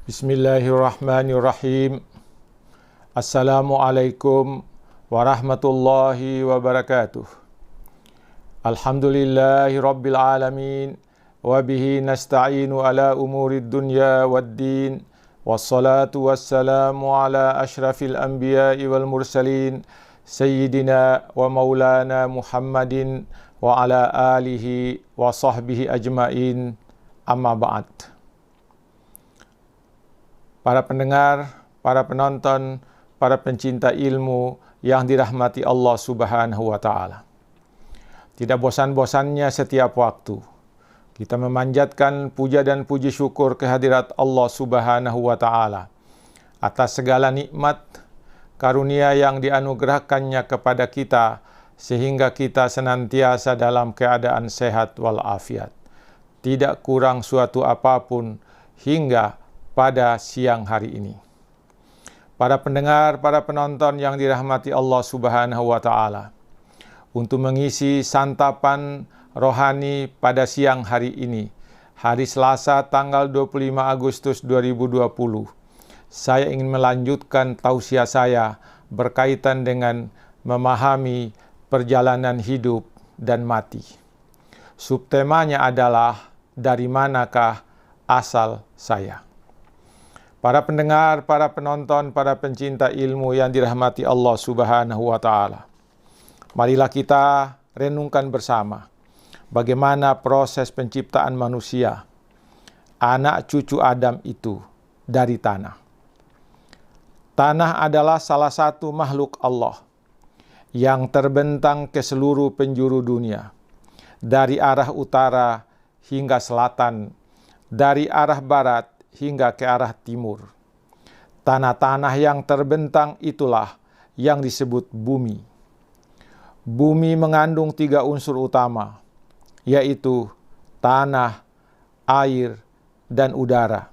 Bismillahirrahmanirrahim. Assalamualaikum warahmatullahi wabarakatuh. Alhamdulillahi rabbil alamin. Wabihi nasta'inu ala umurid dunya waddin. Wassalatu wassalamu ala ashrafil anbiya'i wal mursalin. Sayyidina wa maulana Muhammadin wa ala alihi wa sahbihi ajmain. Amma ba'd. Para pendengar, para penonton, para pencinta ilmu yang dirahmati Allah Subhanahu wa Ta'ala. Tidak bosan-bosannya setiap waktu kita memanjatkan puja dan puji syukur kehadirat Allah Subhanahu wa Ta'ala atas segala nikmat karunia yang dianugerahkannya kepada kita sehingga kita senantiasa dalam keadaan sehat walafiat, tidak kurang suatu apapun hingga pada siang hari ini. Para pendengar, para penonton yang dirahmati Allah Subhanahu wa Ta'ala, untuk mengisi santapan rohani pada siang hari ini, hari Selasa tanggal 25 Agustus 2020, saya ingin melanjutkan tausiah saya berkaitan dengan memahami perjalanan hidup dan mati. Subtemanya adalah dari manakah asal saya? Para pendengar, para penonton, para pencinta ilmu yang dirahmati Allah Subhanahu wa Ta'ala, marilah kita renungkan bersama bagaimana proses penciptaan manusia, anak cucu Adam itu dari tanah. Tanah adalah salah satu makhluk Allah yang terbentang ke seluruh penjuru dunia, dari arah utara hingga selatan, dari arah barat hingga ke arah timur. Tanah-tanah yang terbentang itulah yang disebut bumi. Bumi mengandung 3 unsur utama, yaitu tanah, air, dan udara.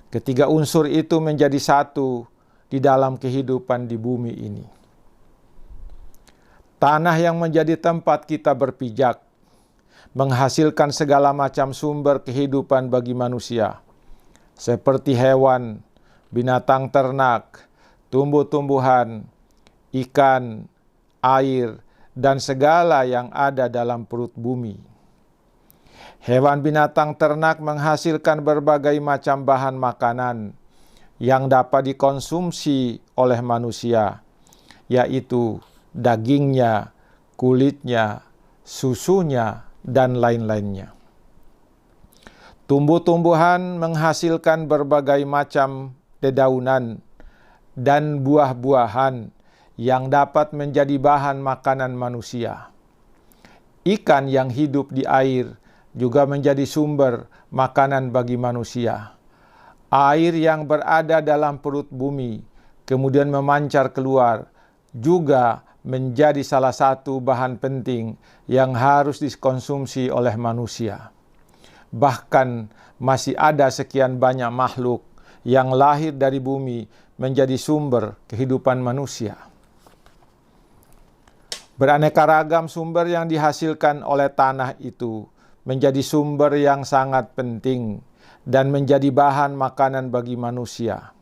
Ketiga unsur itu menjadi satu di dalam kehidupan di bumi ini. Tanah yang menjadi tempat kita berpijak, menghasilkan segala macam sumber kehidupan bagi manusia, seperti hewan, binatang ternak, tumbuh-tumbuhan, ikan, air, dan segala yang ada dalam perut bumi. Hewan binatang ternak menghasilkan berbagai macam bahan makanan yang dapat dikonsumsi oleh manusia, yaitu dagingnya, kulitnya, susunya, dan lain-lainnya. Tumbuh-tumbuhan menghasilkan berbagai macam dedaunan dan buah-buahan yang dapat menjadi bahan makanan manusia. Ikan yang hidup di air juga menjadi sumber makanan bagi manusia. Air yang berada dalam perut bumi kemudian memancar keluar juga menjadi salah satu bahan penting yang harus dikonsumsi oleh manusia. Bahkan masih ada sekian banyak makhluk yang lahir dari bumi menjadi sumber kehidupan manusia. Beraneka ragam sumber yang dihasilkan oleh tanah itu menjadi sumber yang sangat penting dan menjadi bahan makanan bagi manusia.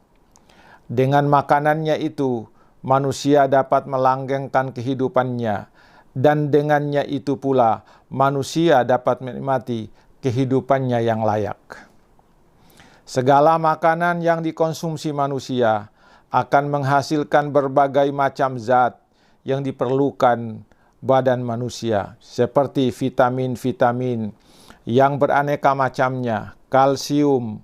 Dengan makanannya itu, manusia dapat melanggengkan kehidupannya, dan dengannya itu pula manusia dapat menikmati kehidupannya yang layak. Segala makanan yang dikonsumsi manusia akan menghasilkan berbagai macam zat yang diperlukan badan manusia, seperti vitamin-vitamin yang beraneka macamnya, kalsium,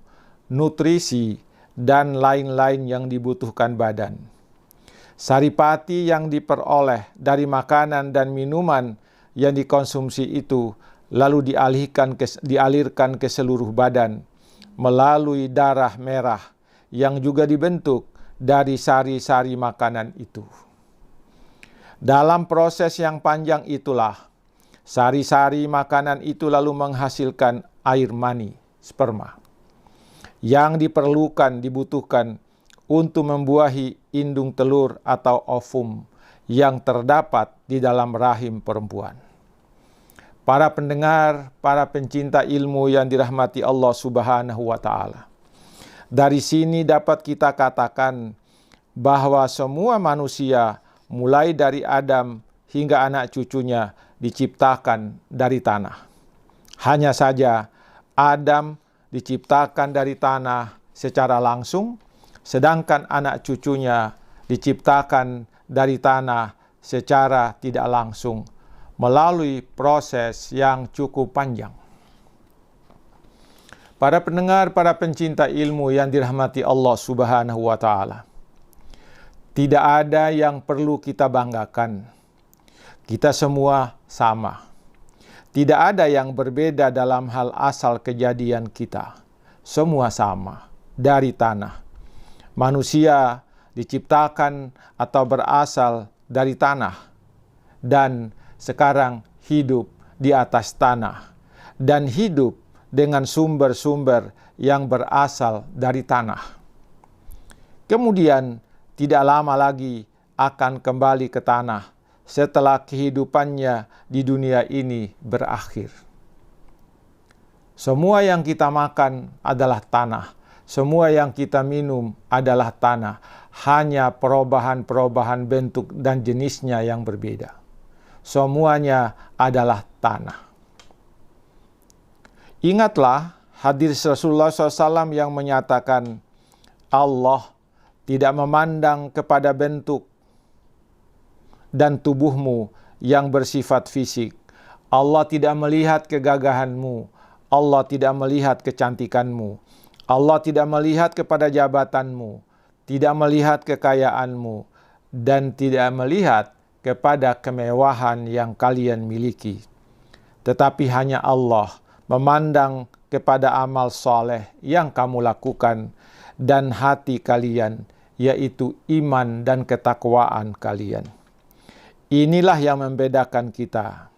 nutrisi, dan lain-lain yang dibutuhkan badan. Saripati yang diperoleh dari makanan dan minuman yang dikonsumsi itu lalu dialirkan ke seluruh badan melalui darah merah yang juga dibentuk dari sari-sari makanan itu. Dalam proses yang panjang itulah, sari-sari makanan itu lalu menghasilkan air mani, sperma, yang dibutuhkan untuk membuahi indung telur atau ovum yang terdapat di dalam rahim perempuan. Para pendengar, para pencinta ilmu yang dirahmati Allah Subhanahu wa Ta'ala, Dari sini dapat kita katakan bahwa semua manusia mulai dari Adam hingga anak cucunya diciptakan dari tanah. Hanya saja Adam diciptakan dari tanah secara langsung, sedangkan anak cucunya diciptakan dari tanah secara tidak langsung melalui proses yang cukup panjang. Para pendengar, para pencinta ilmu yang dirahmati Allah Subhanahu wa Ta'ala, tidak ada yang perlu kita banggakan. Kita semua sama. Tidak ada yang berbeda dalam hal asal kejadian kita. Semua sama dari tanah. Manusia diciptakan atau berasal dari tanah dan sekarang hidup di atas tanah dan hidup dengan sumber-sumber yang berasal dari tanah. Kemudian tidak lama lagi akan kembali ke tanah setelah kehidupannya di dunia ini berakhir. Semua yang kita makan adalah tanah. Semua yang kita minum adalah tanah. Hanya perubahan-perubahan bentuk dan jenisnya yang berbeda. Semuanya adalah tanah. Ingatlah hadis Rasulullah SAW yang menyatakan Allah tidak memandang kepada bentuk dan tubuhmu yang bersifat fisik. Allah tidak melihat kegagahanmu. Allah tidak melihat kecantikanmu. Allah tidak melihat kepada jabatanmu. Tidak melihat kekayaanmu. Dan tidak melihat kepada kemewahan yang kalian miliki. Tetapi hanya Allah memandang kepada amal soleh yang kamu lakukan dan hati kalian, yaitu iman dan ketakwaan kalian. Inilah yang membedakan kita.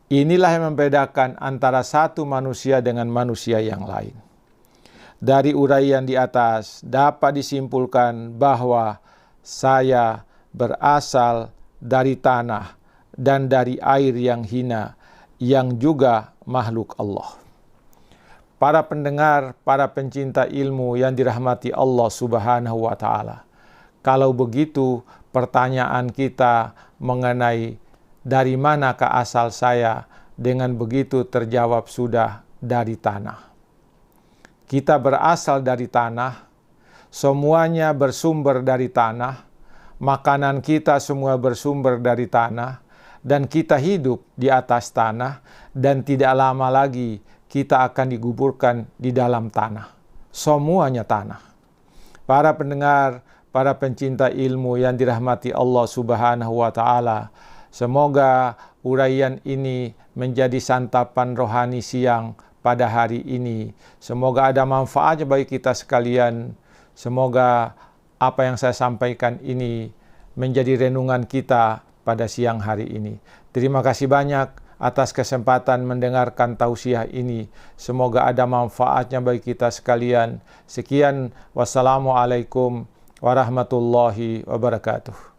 Inilah yang membedakan antara satu manusia dengan manusia yang lain. Dari uraian di atas dapat disimpulkan bahwa saya berasal dari tanah dan dari air yang hina, yang juga makhluk Allah. Para pendengar, para pencinta ilmu yang dirahmati Allah Subhanahu wa Ta'ala, kalau begitu pertanyaan kita mengenai dari manakah asal saya, dengan begitu terjawab sudah dari tanah. Kita berasal dari tanah, semuanya bersumber dari tanah, makanan kita semua bersumber dari tanah, dan kita hidup di atas tanah, dan tidak lama lagi kita akan dikuburkan di dalam tanah. Semuanya tanah. Para pendengar, para pencinta ilmu yang dirahmati Allah Subhanahu wa Ta'ala, semoga uraian ini menjadi santapan rohani siang pada hari ini. Semoga ada manfaatnya bagi kita sekalian. Semoga apa yang saya sampaikan ini menjadi renungan kita pada siang hari ini. Terima kasih banyak atas kesempatan mendengarkan tausiah ini. Semoga ada manfaatnya bagi kita sekalian. Sekian, wassalamualaikum warahmatullahi wabarakatuh.